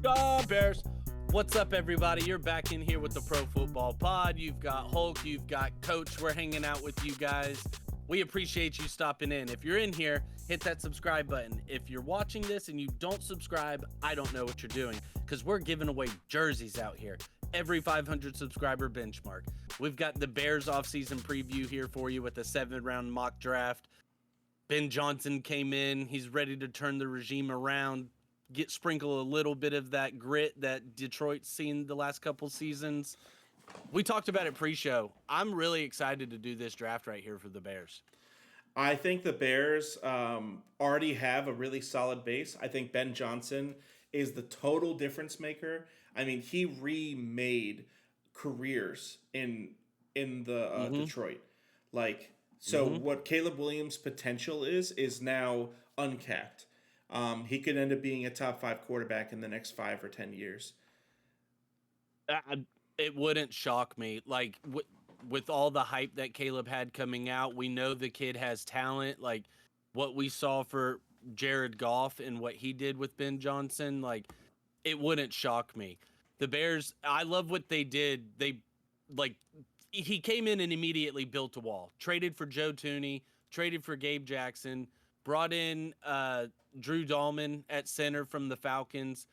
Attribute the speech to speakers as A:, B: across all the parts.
A: Go Bears. What's up, everybody? You're back in here with the Pro Football Pod. You've got Hulk, you've got Coach. We're hanging out with you guys. We appreciate you stopping in. If you're in here, hit that subscribe button. If you're watching this and you don't subscribe, I don't know what you're doing, because we're giving away jerseys out here. Every 500 subscriber benchmark. We've got the Bears offseason preview here for you with a 7-round mock draft. Ben Johnson came in. He's ready to turn the regime around, sprinkle a little bit of that grit that Detroit's seen the last couple seasons. We talked about it pre-show. I'm really excited to do this draft right here for the Bears.
B: I think the Bears already have a really solid base. I think Ben Johnson is the total difference maker. I mean, he remade careers in the Detroit. What Caleb Williams' potential is now uncapped. He could end up being a top 5 quarterback in the next 5 or 10 years.
A: It wouldn't shock me. Like, with all the hype that Caleb had coming out, we know the kid has talent. Like, what we saw for Jared Goff and what he did with Ben Johnson, like, it wouldn't shock me. The Bears, I love what they did. He came in and immediately built a wall. Traded for Joe Tooney, traded for Gabe Jackson, brought in Drew Dahlman at center from the Falcons,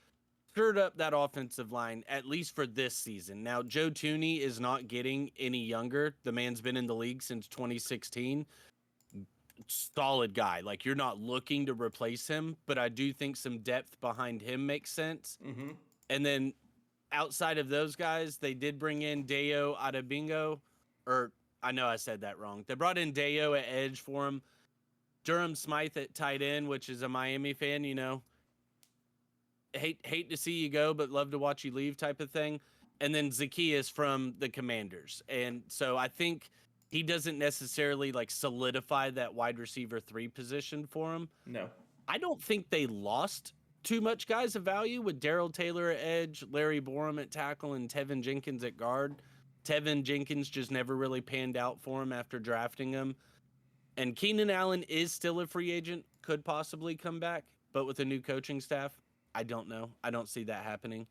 A: stirred up that offensive line, at least for this season. Now, Joe Tooney is not getting any younger. The man's been in the league since 2016. Solid guy. Like, you're not looking to replace him, but I do think some depth behind him makes sense.
B: Mm-hmm.
A: And then outside of those guys, they did bring in Dayo Adebingo, or I know I said that wrong. They brought in Dayo at edge for him. Durham Smythe at tight end, which is a Miami fan, you know. Hate to see you go, but love to watch you leave type of thing. And then Zacchaeus from the Commanders. And so I think he doesn't necessarily like solidify that wide receiver 3 position for him.
B: No.
A: I don't think they lost too much guys of value with Darrell Taylor at edge, Larry Borum at tackle, and Tevin Jenkins at guard. Tevin Jenkins just never really panned out for him after drafting him. And Keenan Allen is still a free agent, could possibly come back, but with a new coaching staff, I don't know. I don't see that happening.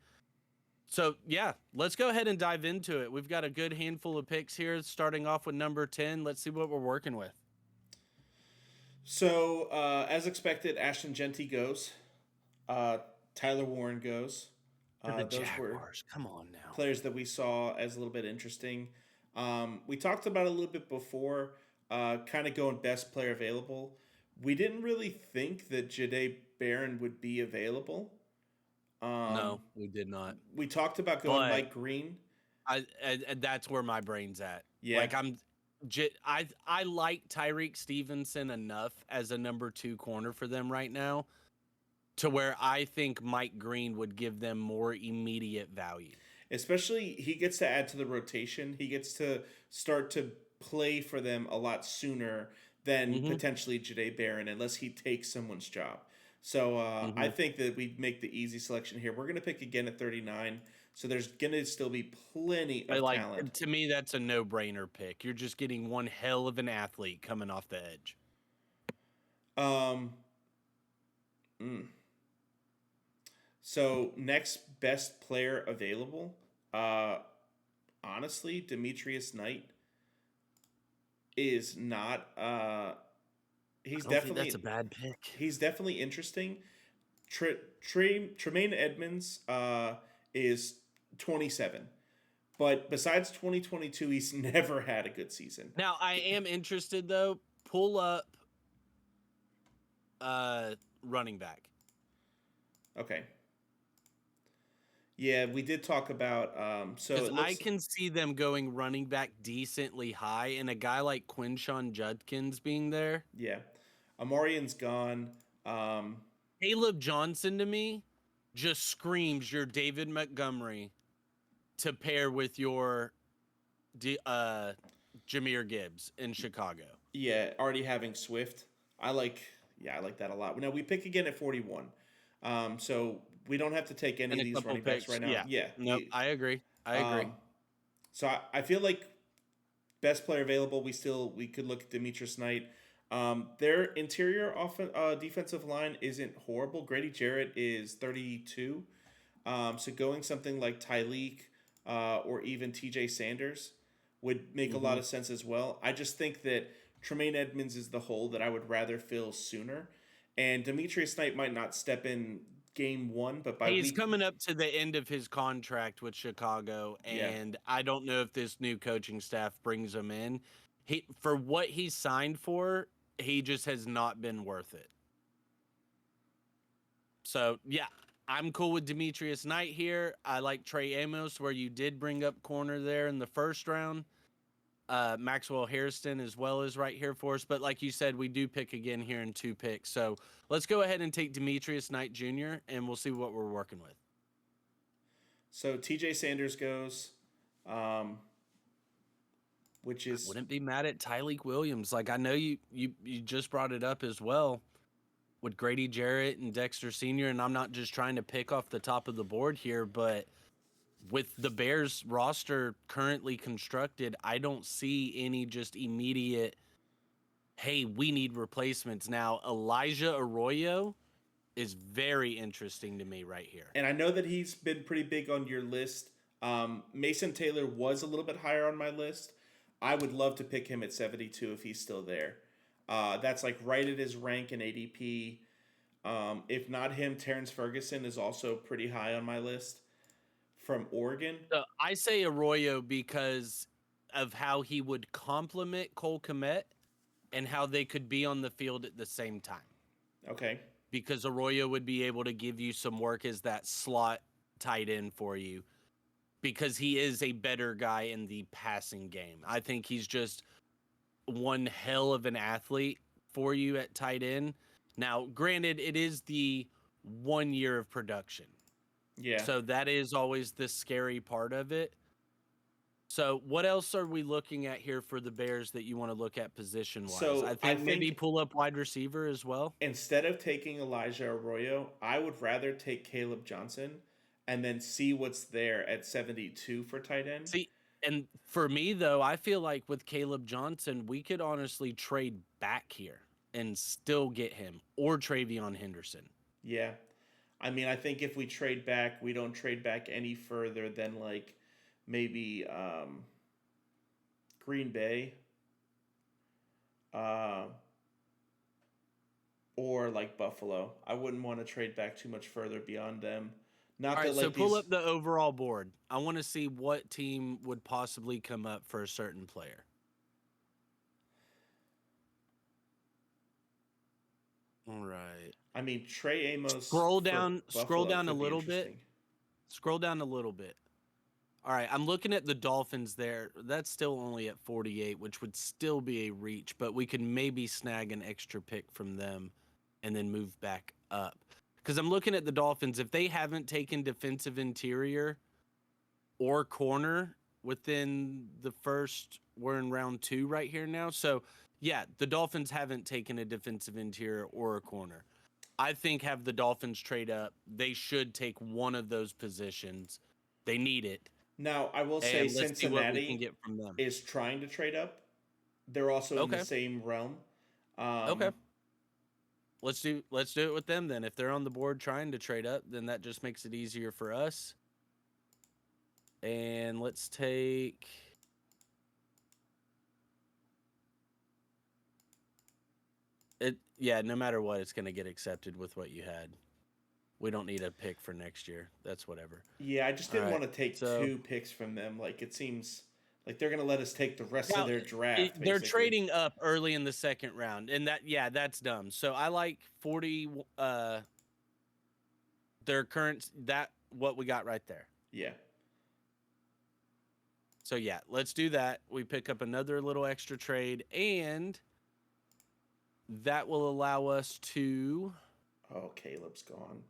A: So, yeah, let's go ahead and dive into it. We've got a good handful of picks here, starting off with number 10. Let's see what we're working with.
B: So, as expected, Ashton Genty goes. Tyler Warren goes.
A: The
B: Those
A: Jaguars. Come on now.
B: Players that we saw as a little bit interesting. We talked about it a little bit before, kind of going best player available. We didn't really think that Jahdae Barron would be available.
A: No, we did not.
B: We talked about going Mike Green.
A: That's where my brain's at.
B: Yeah.
A: Like, I like Tyreek Stevenson enough as a number 2 corner for them right now, to where I think Mike Green would give them more immediate value.
B: Especially, he gets to add to the rotation. He gets to start to play for them a lot sooner than potentially Jahdae Barron, unless he takes someone's job. So I think that we make the easy selection here. We're going to pick again at 39. So there's going to still be plenty of talent.
A: To me, that's a no-brainer pick. You're just getting one hell of an athlete coming off the edge.
B: So next best player available, honestly, Demetrius Knight is not. He's definitely
A: that's a bad pick.
B: He's definitely interesting. Tremaine Edmonds is 27, but besides 2022, he's never had a good season.
A: Now I am interested though. Pull up running back.
B: Okay. Yeah, we did talk about.
A: I can see them going running back decently high, and a guy like Quinshon Judkins being there.
B: Yeah, Amarian's gone.
A: Caleb Johnson to me just screams your David Montgomery to pair with your Jahmyr Gibbs in Chicago.
B: Yeah, already having Swift. I like that a lot. Now we pick again at 41. So we don't have to take any of these running backs right now. Yeah.
A: No, I agree.
B: So I feel like best player available, we could look at Demetrius Knight. Their interior defensive line isn't horrible. Grady Jarrett is 32. So going something like Tyleek or even TJ Sanders would make a lot
A: Hmm.
B: of sense as well. I just think that Tremaine Edmonds is the hole that I would rather fill sooner. And Demetrius Knight might not step in game one, but by
A: He's
B: week,
A: coming up to the end of his contract with Chicago,
B: yeah.
A: and I don't know if this new coaching staff brings him in. He for what he signed for, he just has not been worth it. So yeah, I'm cool with Demetrius Knight here. I like Trey Amos, where you did bring up corner there in the first round. Maxwell Hairston as well is right here for us. But like you said, we do pick again here in 2 picks. So let's go ahead and take Demetrius Knight Jr. and we'll see what we're working with.
B: So TJ Sanders goes, um, which
A: I
B: is
A: wouldn't be mad at Tyleek Williams. Like I know you just brought it up as well with Grady Jarrett and Dexter Sr. And I'm not just trying to pick off the top of the board here, but with the Bears roster currently constructed, I don't see any just immediate, hey, we need replacements. Now, Elijah Arroyo is very interesting to me right here.
B: and I know that he's been pretty big on your list. Mason Taylor was a little bit higher on my list. I would love to pick him at 72 if he's still there. That's like right at his rank in ADP. If not him, Terrence Ferguson is also pretty high on my list from Oregon.
A: So I say Arroyo because of how he would complement Cole Kmet and how they could be on the field at the same time.
B: Okay.
A: Because Arroyo would be able to give you some work as that slot tight end for you because he is a better guy in the passing game. I think he's just one hell of an athlete for you at tight end. Now, granted, it is the 1 year of production.
B: Yeah.
A: So that is always the scary part of it. So what else are we looking at here for the Bears that you want to look at position wise?
B: So
A: I
B: I
A: think maybe
B: think
A: pull up wide receiver as well.
B: instead of taking Elijah Arroyo, I would rather take Caleb Johnson and then see what's there at 72 for tight end.
A: See, and for me though, I feel like with Caleb Johnson, we could honestly trade back here and still get him or Travion Henderson.
B: Yeah. I mean, I think if we trade back, we don't trade back any further than like maybe Green Bay uh, or like Buffalo. I wouldn't want to trade back too much further beyond them. Not
A: All
B: that
A: right, so
B: like
A: pull
B: these.
A: up the overall board. I want to see what team would possibly come up for a certain player. All right.
B: I mean, Trey Amos
A: Scroll
B: for
A: down, scroll
B: Buffalo
A: down a
B: could be
A: little bit.
B: interesting.
A: Scroll down a little bit. All right, I'm looking at the Dolphins there. That's still only at 48, which would still be a reach, but we could maybe snag an extra pick from them and then move back up. Because I'm looking at the Dolphins. If they haven't taken defensive interior or corner within the first, we're in round 2 right here now. So, yeah, the Dolphins haven't taken a defensive interior or a corner. I think have the Dolphins trade up. They should take one of those positions. They need it.
B: Now, I will say
A: And let's see what we can
B: Cincinnati
A: get from them.
B: is trying to trade up. They're also in the
A: Okay.
B: same realm.
A: Okay. Let's do it with them then. If they're on the board trying to trade up, then that just makes it easier for us. And let's take it. Yeah, no matter what, it's going to get accepted with what you had. We don't need a pick for next year. That's whatever.
B: Yeah, I just
A: All
B: didn't
A: right.
B: want to take
A: So
B: 2 picks from them. Like it seems like they're gonna let us take the rest of
A: now
B: their draft.
A: they're
B: Basically,
A: trading up early in the second round, and that's dumb. So I like 40. Their current that what we got right there.
B: yeah.
A: So yeah, let's do that. We pick up another little extra trade, and that will allow us to.
B: Oh, Caleb's gone.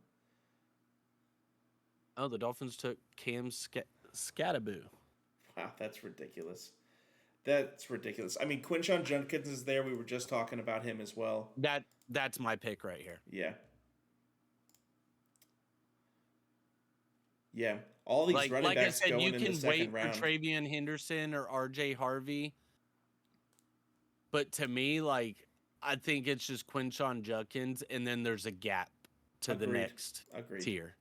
A: Oh, the Dolphins took Cam Skataboo.
B: Wow, that's ridiculous. That's ridiculous. I mean, Quinshon Judkins is there. We were just talking about him as well.
A: That's my pick right here.
B: Yeah. Yeah. All these running
A: Like I
B: backs
A: said,
B: going
A: you
B: in the
A: can
B: second
A: wait for
B: round.
A: Travion Henderson or RJ Harvey. But to me, like, I think it's just Quinshon Judkins, and then there's a gap to the
B: Agreed.
A: next
B: Agreed.
A: tier.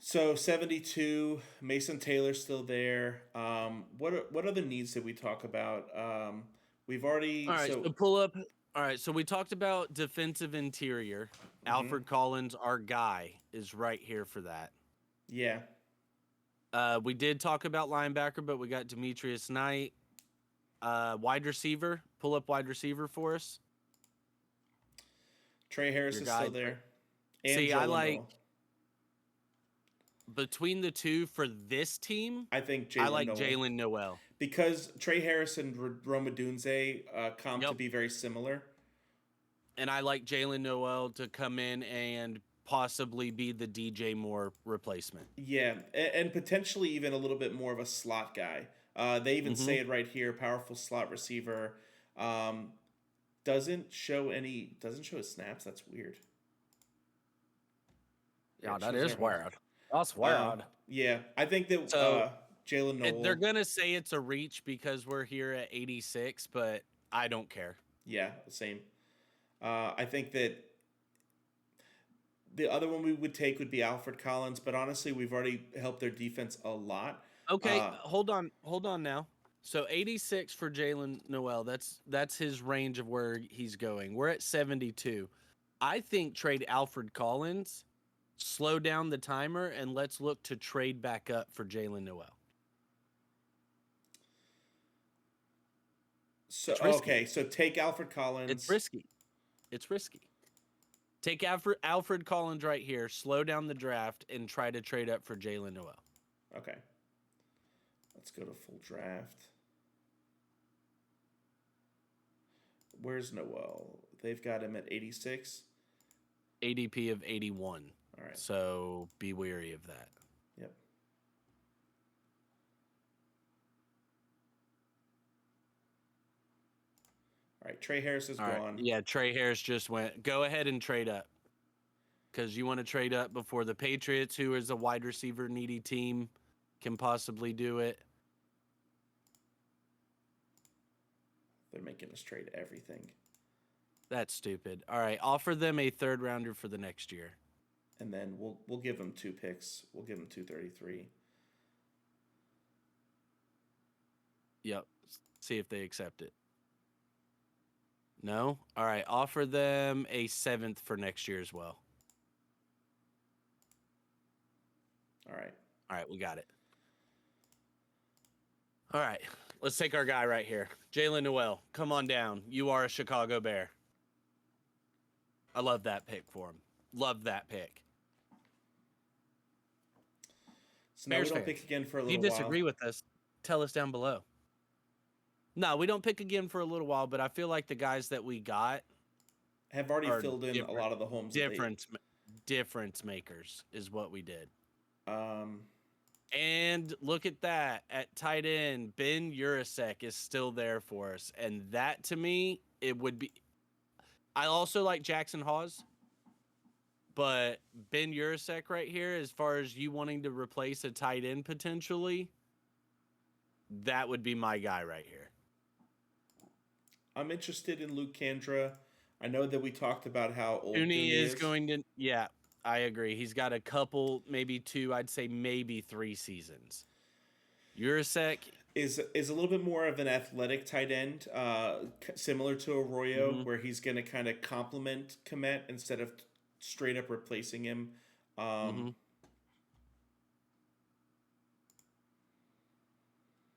B: So 72, Mason Taylor's still there. What other needs did we talk about? We've
A: All
B: already
A: right,
B: so
A: so pull up. All right, so we talked about defensive interior.
B: mhm,
A: Alfred Collins, our guy, is right here for that.
B: yeah.
A: We did talk about linebacker, but we got Demetrius Knight. Wide receiver, pull up wide receiver for us.
B: Trey Harris
A: Your
B: is still
A: guy.
B: there, and
A: See, I
B: Jalen
A: like
B: Noel.
A: between the two for this team.
B: I think
A: I
B: Jalen
A: like
B: Noel
A: Jalen Noel.
B: because Trey Harris and Roma Dunze come to
A: Yep,
B: be very similar.
A: and I like Jalen Noel to come in and possibly be the DJ Moore replacement.
B: Yeah, and potentially even a little bit more of a slot guy. They even
A: Mm-hmm.
B: say it right here: powerful slot receiver. Um, doesn't show his snaps. That's weird. Yeah,
A: Yeah,
B: it
A: that
B: shows
A: is
B: everything.
A: weird. That's
B: Uh,
A: weird.
B: yeah, I think that
A: So
B: Jalen
A: they're
B: Noel.
A: gonna say it's a reach because we're here at 86, but I don't care.
B: Yeah, same. I think that the other one we would take would be Alfred Collins, but honestly, we've already helped their defense a lot.
A: Okay,
B: Uh,
A: hold on now. So 86 for Jalen Noel. That's his range of where he's going. We're at 72. I think trade Alfred Collins, slow down the timer, and let's look to trade back up for Jalen Noel.
B: so
A: It's risky.
B: okay, so take Alfred
A: It's
B: Collins.
A: risky. It's risky. Take Alfred Collins right here, slow down the draft, and try to trade up for Jalen Noel.
B: Okay, let's go to full draft. Where's Noel? They've got him at 86.
A: ADP of 81.
B: All right.
A: So be wary of that.
B: Yep. All right. Trey Harris is
A: All right.
B: gone.
A: Yeah, Trey Harris just went. Go ahead and trade up because you want to trade up before the Patriots, who is a wide receiver needy team, can possibly do it.
B: They're making us trade everything.
A: That's stupid. All right, offer them a third rounder for the next year.
B: And then we'll give them 2 picks. We'll give them 233.
A: Yep. See if they accept it. No? All right, offer them a seventh for next year as well.
B: All right.
A: All right, we got it. All right, let's take our guy right here. Jalen Noel, come on down. You are a Chicago Bear. I love that pick for him. Love that pick.
B: So now
A: Bears
B: we don't
A: fans,
B: pick again for a
A: if you
B: little
A: disagree
B: while.
A: with us, tell us down below. No, we don't pick again for a little while, but I feel like the guys that we got
B: Have already
A: are
B: filled in a lot of the homes that
A: difference makers is what we did.
B: they.
A: And look at that. At tight end, Ben Urasek is still there for us. And that to me, it would be. I also like Jackson Hawes, but Ben Urasek right here, as far as you wanting to replace a tight end potentially, that would be my guy right here.
B: I'm interested in Luke Kandra. I know that we talked about how old
A: Dooney
B: Dooney
A: is
B: is.
A: going to, yeah, I agree. He's got a couple, maybe two, I'd say maybe 3 seasons. Urasek
B: Is a little bit more of an athletic tight end, similar to Arroyo,
A: mm-hmm.
B: where he's going to kind of complement Komet instead of straight up replacing him.
A: Mm-hmm.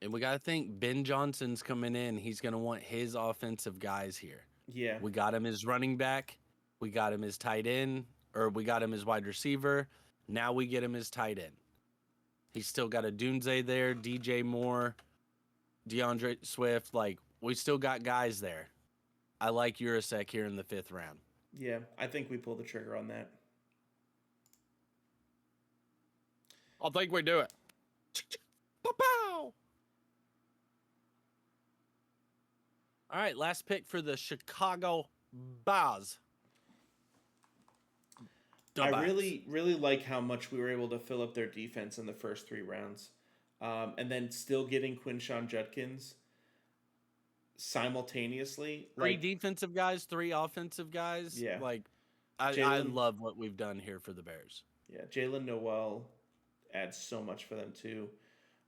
A: And we got to think Ben Johnson's coming in. He's going to want his offensive guys here.
B: Yeah.
A: We got him as running back. We got him as tight end, or we got him as wide receiver. Now we get him as tight end. He's still got a Dunze there, DJ Moore, DeAndre Swift. Like, we still got guys there. I like Urasek here in the 5th round.
B: Yeah, I think we pull the trigger on that.
A: I think we do it. Pow! All right, last pick for the Chicago Bears.
B: I really like how much we were able to fill up their defense in the first 3 rounds. And then still getting Quinshawn Judkins simultaneously.
A: 3 defensive guys, 3 offensive guys.
B: Yeah.
A: Like, I love what we've done here for the Bears.
B: Yeah, Jalen Noel, adds so much for them too.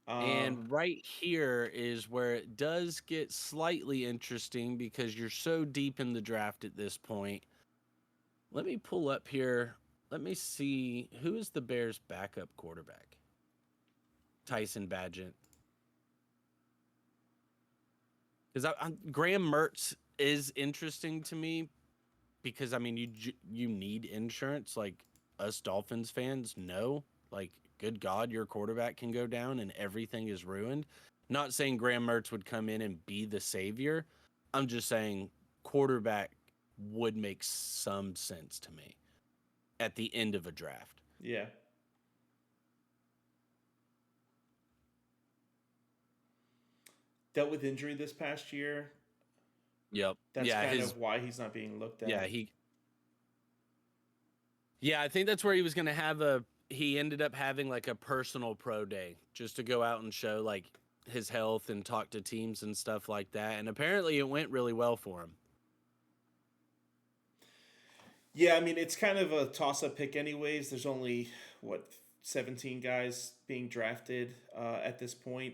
A: And right here is where it does get slightly interesting because you're so deep in the draft at this point. Let me pull up here. Let me see, who is the Bears' backup quarterback? Tyson Badgett. Because Graham Mertz is interesting to me because, I mean, you need insurance. Like, us Dolphins fans know, like, good God, your quarterback can go down and everything is ruined. Not saying Graham Mertz would come in and be the savior. I'm just saying quarterback would make some sense to me at the end of a draft.
B: Yeah. Dealt with injury this past year.
A: Yep.
B: That's
A: yeah,
B: kind of why he's not being looked at.
A: Yeah, I think that's where he was going to have he ended up having like a personal pro day just to go out and show like his health and talk to teams and stuff like that. And apparently it went really well for him.
B: Yeah, I mean, it's kind of a toss-up pick anyways. There's only, 17 guys being drafted at this point.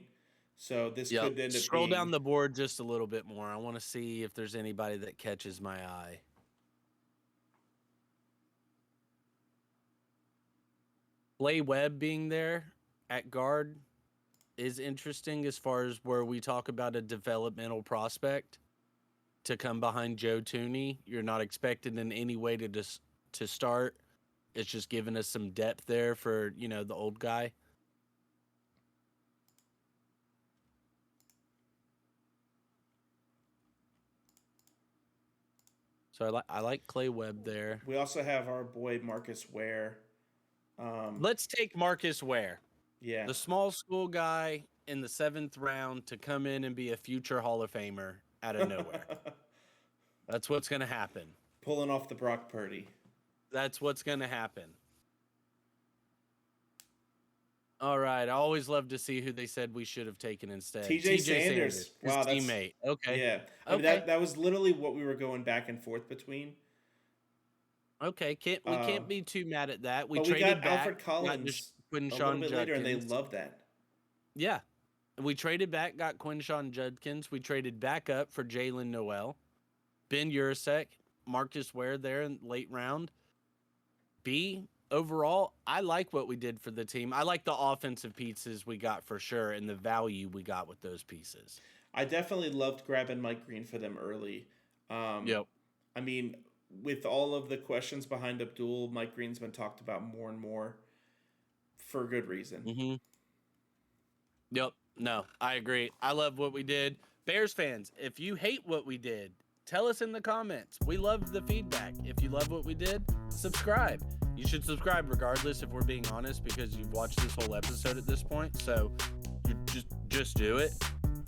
B: So this could end up
A: Scroll down the board just a little bit more. I want to see if there's anybody that catches my eye. Clay Webb being there at guard is interesting as far as where we talk about a developmental prospect to come behind Joe Tooney. You're not expected in any way to start. It's just giving us some depth there for, the old guy. So I like Clay Webb there.
B: We also have our boy Marcus Ware.
A: Let's take Marcus Ware.
B: Yeah.
A: The small school guy in the 7th round to come in and be a future Hall of Famer out of nowhere. That's what's going to happen.
B: Pulling off the Brock Purdy.
A: That's what's going to happen. All right. I always love to see who they said we should have taken instead.
B: TJ Sanders.
A: His teammate. Okay.
B: Yeah. I mean, that was literally what we were going back and forth between.
A: Okay. We can't be too mad at that.
B: We got Alfred Collins a little bit later, and they love that.
A: Yeah. We traded back, got Quinshawn Judkins. We traded back up for Jalen Noel, Ben Urasek, Marcus Ware there in late round. Overall, I like what we did for the team. I like the offensive pieces we got for sure and the value we got with those pieces.
B: I definitely loved grabbing Mike Green for them early.
A: Yep.
B: I mean, with all of the questions behind Abdul, Mike Green's been talked about more and more for good reason.
A: Mm-hmm. Yep. No, I agree. I love what we did. Bears fans, if you hate what we did, tell us in the comments. We love the feedback. If you love what we did, subscribe. You should subscribe regardless if we're being honest because you've watched this whole episode at this point. So you just do it.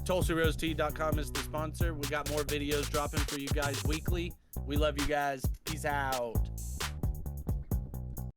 A: TulsaRoseTea.com is the sponsor. We got more videos dropping for you guys weekly. We love you guys. Peace out.